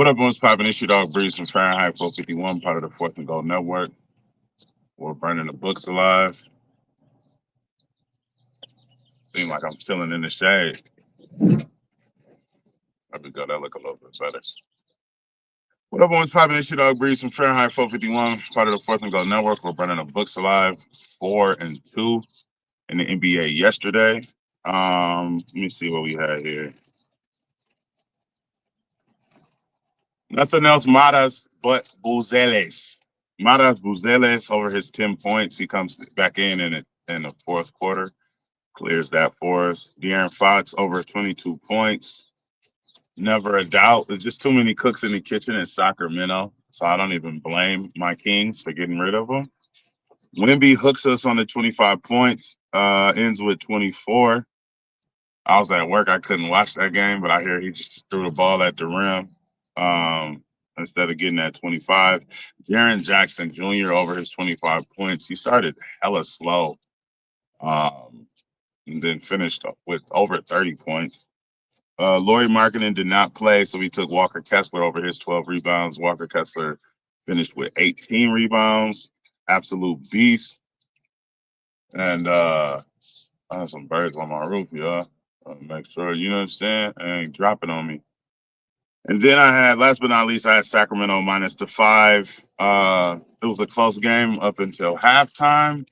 What up, what's poppin'? It's your dog Breeze from Fahrenheit 451, part of the Fourth and Gold Network. We're burning the books alive. Seem like I'm chilling in the shade. There we go. That look a little bit better. What up, what's poppin'? It's your dog Breeze from Fahrenheit 451, part of the Fourth and Gold Network. We're burning the books alive. 4-2 in the NBA yesterday. Let me see what we had here. Nothing else matters but Buzeles. Matas Buzeles over his 10 points. He comes back in the fourth quarter. Clears that for us. De'Aaron Fox over 22 points. Never a doubt. There's just too many cooks in the kitchen in Sacramento. So I don't even blame my Kings for getting rid of them. Wemby hooks us on the 25 points, ends with 24. I was at work. I couldn't watch that game, but I hear he just threw the ball at the rim instead of getting that 25. Jaren Jackson Jr. over his 25 points. He started hella slow. And then finished up with over 30 points. Laurie Markkinen did not play, so we took Walker Kessler over his 12 rebounds. Walker Kessler finished with 18 rebounds. Absolute beast. And I have some birds on my roof, y'all. Make sure, you know what I'm saying? Ain't dropping on me. And then I had, last but not least, I had Sacramento minus the 5. It was a close game up until halftime.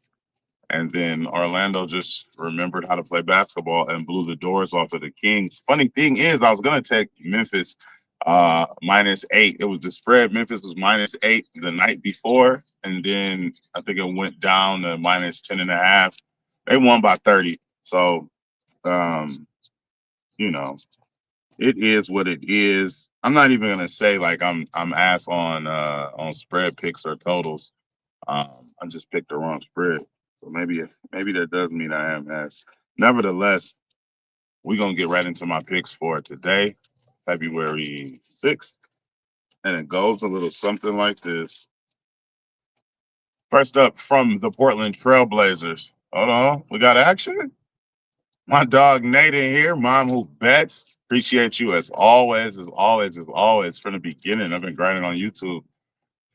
And then Orlando just remembered how to play basketball and blew the doors off of the Kings. Funny thing is, I was going to take Memphis -8. It was the spread. Memphis was -8 the night before. And then I think it went down to -10.5. They won by 30. So, you know, it is what it is. I'm not even going to say like I'm ass on spread picks or totals. I just picked the wrong spread. So maybe that does mean I am ass. Nevertheless, we're gonna get right into my picks for today, February 6th. And it goes a little something like this. First up from the Portland Trailblazers. Hold on, we got action. My dog Nate in here, Mom Who Bets. Appreciate you as always, from the beginning. I've been grinding on YouTube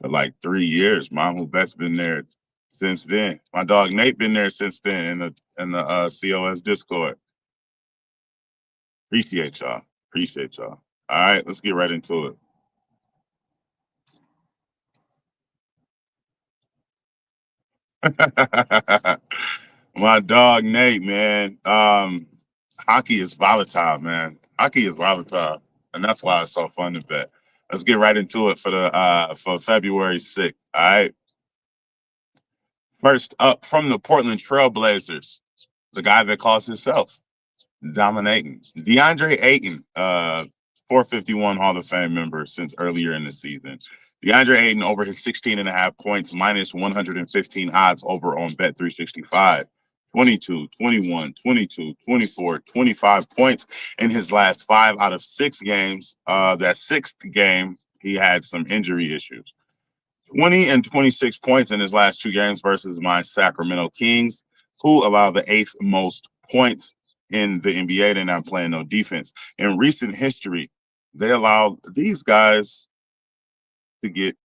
for like 3 years. Mom Who Bet's been there since then. My dog Nate been there since then in the COS Discord. Appreciate y'all. Appreciate y'all. All right, let's get right into it. My dog Nate, man. Hockey is volatile, man. Hockey is volatile, and that's why it's so fun to bet. Let's get right into it for February 6th. All right. First up from the Portland Trailblazers, the guy that calls himself dominating. DeAndre Ayton, 451 Hall of Fame member since earlier in the season. DeAndre Ayton over his 16 and a half points, -115 odds over on Bet365. 22, 21, 22, 24, 25 points in his last 5 out of 6 games. That sixth game, he had some injury issues. 20 and 26 points in his last 2 games versus my Sacramento Kings, who allow the eighth most points in the NBA. They're not playing no defense. In recent history, they allowed these guys to get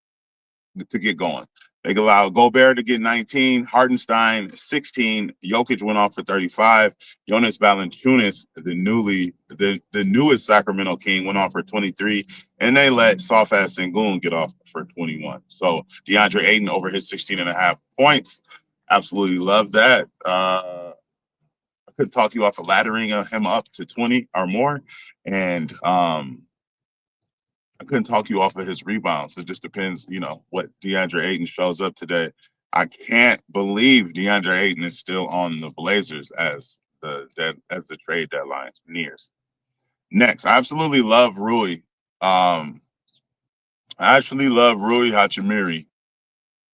going. They allowed Gobert to get 19, Hardenstein 16, Jokic went off for 35, Jonas Valanciunas, the newest Sacramento King, went off for 23, and they let soft ass Sengun get off for 21. So DeAndre Ayton over his 16 and a half points. Absolutely love that. I could talk you off of laddering him up to 20 or more, and I couldn't talk you off of his rebounds. It just depends, what DeAndre Ayton shows up today. I can't believe DeAndre Ayton is still on the Blazers as the trade deadline nears. Next, I absolutely love Rui. I actually love Rui Hachimura.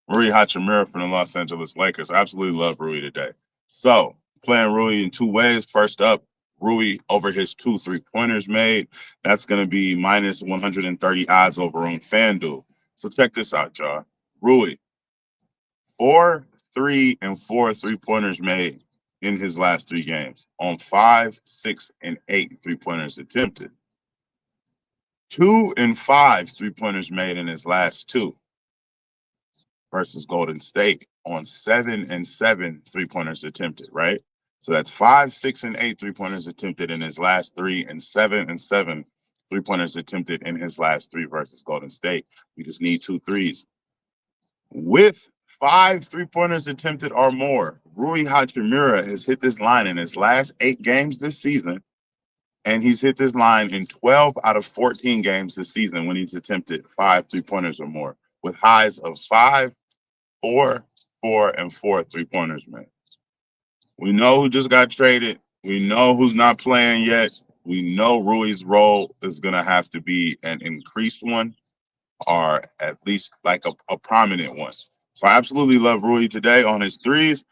Rui Hachimura from the Los Angeles Lakers. I absolutely love Rui today. So playing Rui in 2 ways. First up, Rui over his 2 3-pointers made. That's going to be -130 odds over on FanDuel. So check this out, y'all. Rui, 4, 3, and 4 3-pointers made in his last 3 games on 5, 6, and 8 3-pointers attempted. 2 and 5 3-pointers made in his last two versus Golden State on 7 and 7 3-pointers attempted, right? So that's 5, 6, and 8 3-pointers attempted in his last three, and 7 and 7 3-pointers attempted in his last three versus Golden State. We just need 2 threes. With 5 3-pointers attempted or more, Rui Hachimura has hit this line in his last 8 games this season, and he's hit this line in 12 out of 14 games this season when he's attempted 5 3-pointers or more, with highs of 5, 4, 4, and 4 3-pointers, man. We know who just got traded. We know who's not playing yet. We know Rui's role is going to have to be an increased one, or at least like a prominent one. So I absolutely love Rui today on his threes.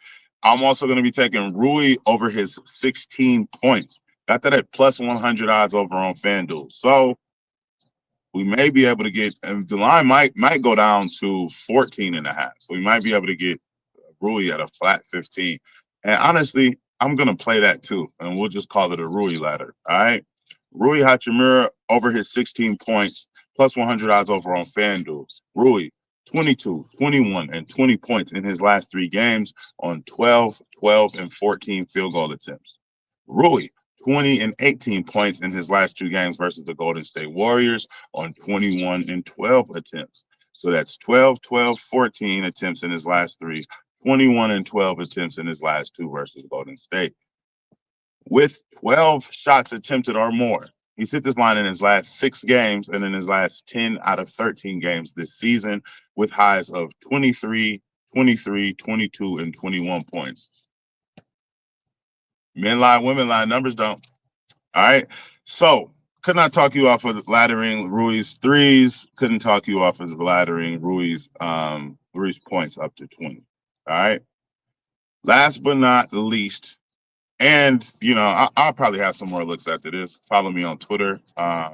I'm also going to be taking Rui over his 16 points. Got that at plus 100 odds over on FanDuel. So we may be able to get, and the line might go down to 14 and a half. So we might be able to get Rui at a flat 15. And honestly, I'm going to play that too. And we'll just call it a Rui ladder. All right. Rui Hachimura over his 16 points, plus 100 odds over on FanDuel. Rui, 22, 21, and 20 points in his last 3 games on 12, 12, and 14 field goal attempts. Rui, 20 and 18 points in his last 2 games versus the Golden State Warriors on 21 and 12 attempts. So that's 12, 12, 14 attempts in his last 3, 21 and 12 attempts in his last 2 versus Golden State. With 12 shots attempted or more, he's hit this line in his last 6 games and in his last 10 out of 13 games this season, with highs of 23, 23, 22, and 21 points. Men lie, women lie, numbers don't. All right. So could not talk you off of laddering Rui's threes. Couldn't talk you off of laddering Rui's points up to 20. All right. Last but not least, and I'll probably have some more looks after this. Follow me on Twitter at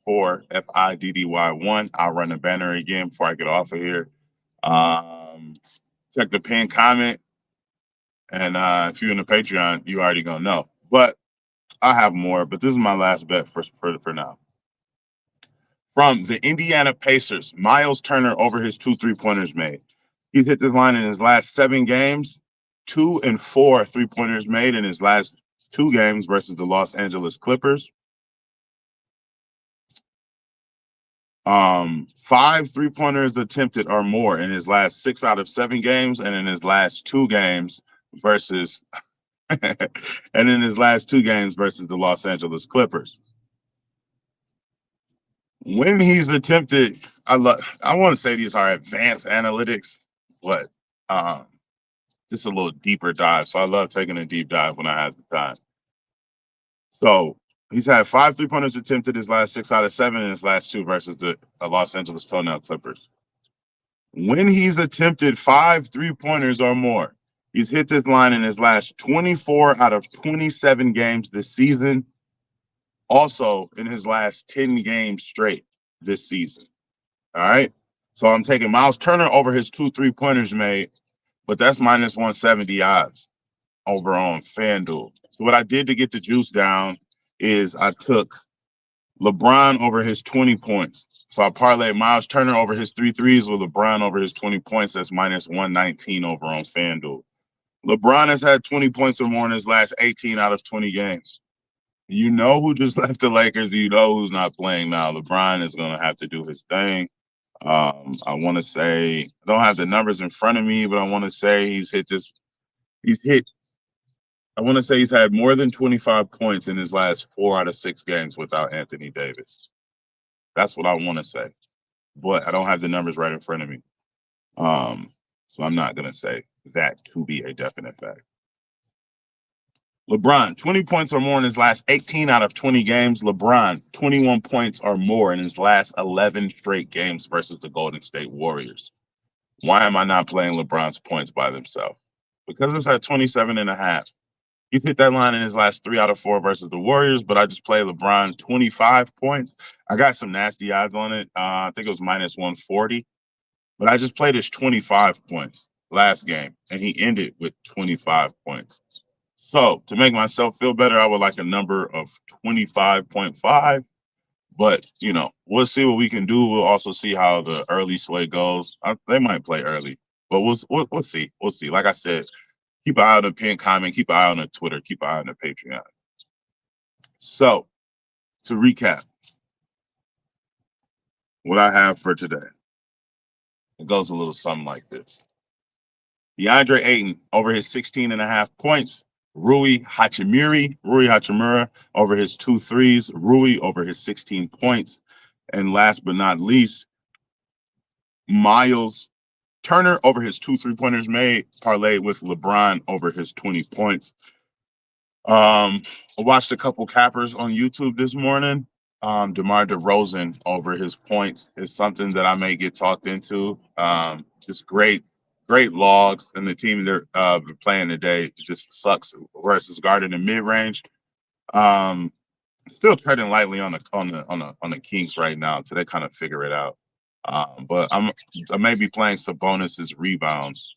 F4FIDDY1. I'll run the banner again before I get off of here. Check the pinned comment. And if you're in the Patreon, you already gonna know. But I have more. But this is my last bet for now. From the Indiana Pacers, Miles Turner over his 2 3-pointers made. He's hit this line in his last 7 games. 2 and 4 3-pointers made in his last 2 games versus the Los Angeles Clippers. 5 3-pointers attempted or more in his last 6 out of 7 games, and in his last 2 games versus the Los Angeles Clippers. When he's attempted, I want to say these are advanced analytics, but just a little deeper dive. So I love taking a deep dive when I have the time. So he's had 5 3-pointers attempted his last 6 out of 7 in his last 2 versus the Los Angeles Toenail Clippers. When he's attempted 5 3-pointers or more, he's hit this line in his last 24 out of 27 games this season. Also in his last 10 games straight this season. All right. So I'm taking Miles Turner over his 2 3-pointers made, but that's minus 170 odds over on FanDuel. So what I did to get the juice down is I took LeBron over his 20 points. So I parlayed Miles Turner over his 3 threes with LeBron over his 20 points. That's minus 119 over on FanDuel. LeBron has had 20 points or more in his last 18 out of 20 games. You know who just left the Lakers. You know who's not playing now. LeBron is going to have to do his thing. I want to say, I don't have the numbers in front of me, but I want to say he's had more than 25 points in his last 4 out of 6 games without Anthony Davis. That's what I want to say. But I don't have the numbers right in front of me. So I'm not going to say that to be a definite fact. LeBron, 20 points or more in his last 18 out of 20 games. LeBron, 21 points or more in his last 11 straight games versus the Golden State Warriors. Why am I not playing LeBron's points by themselves? Because it's at 27 and a half. He hit that line in his last 3 out of 4 versus the Warriors, but I just played LeBron 25 points. I got some nasty odds on it. I think it was minus 140. But I just played his 25 points last game, and he ended with 25 points. So to make myself feel better, I would like a number of 25.5. But we'll see what we can do. We'll also see how the early slate goes. They might play early, but we'll see. We'll see. Like I said, keep an eye on the pin comment, keep an eye on the Twitter, keep an eye on the Patreon. So to recap, what I have for today, it goes a little something like this. DeAndre Ayton over his 16.5 points. Rui Hachimura over his 2 threes. Rui over his 16 points. And last but not least, Miles Turner over his 2 3-pointers made, parlayed with LeBron over his 20 points. I watched a couple cappers on YouTube this morning. DeMar DeRozan over his points is something that I may get talked into. Just great logs, and the team they're playing today just sucks versus guarded in mid range. Still treading lightly on the Kings right now until they kind of figure it out. But I may be playing Sabonis's rebounds.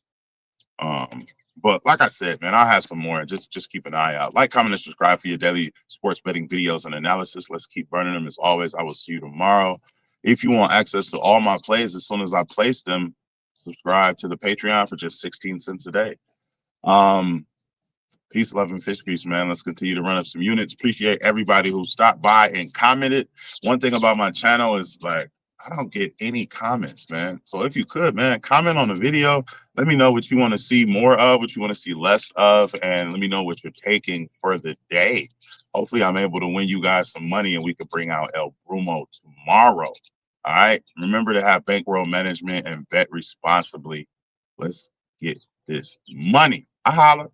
But like I said, man, I'll have some more. Just keep an eye out. Like, comment, and subscribe for your daily sports betting videos and analysis. Let's keep burning them. As always, I will see you tomorrow. If you want access to all my plays as soon as I place them, subscribe to the Patreon for just 16 cents a day. Peace, love, and fish grease, man. Let's continue to run up some units. Appreciate everybody who stopped by and commented. One thing about my channel is, like, I don't get any comments, man. So if you could, man, comment on the video. Let me know what you want to see more of, what you want to see less of, and let me know what you're taking for the day. Hopefully, I'm able to win you guys some money and we could bring out El Brumo tomorrow. All right. Remember to have bankroll management and bet responsibly. Let's get this money. I holla.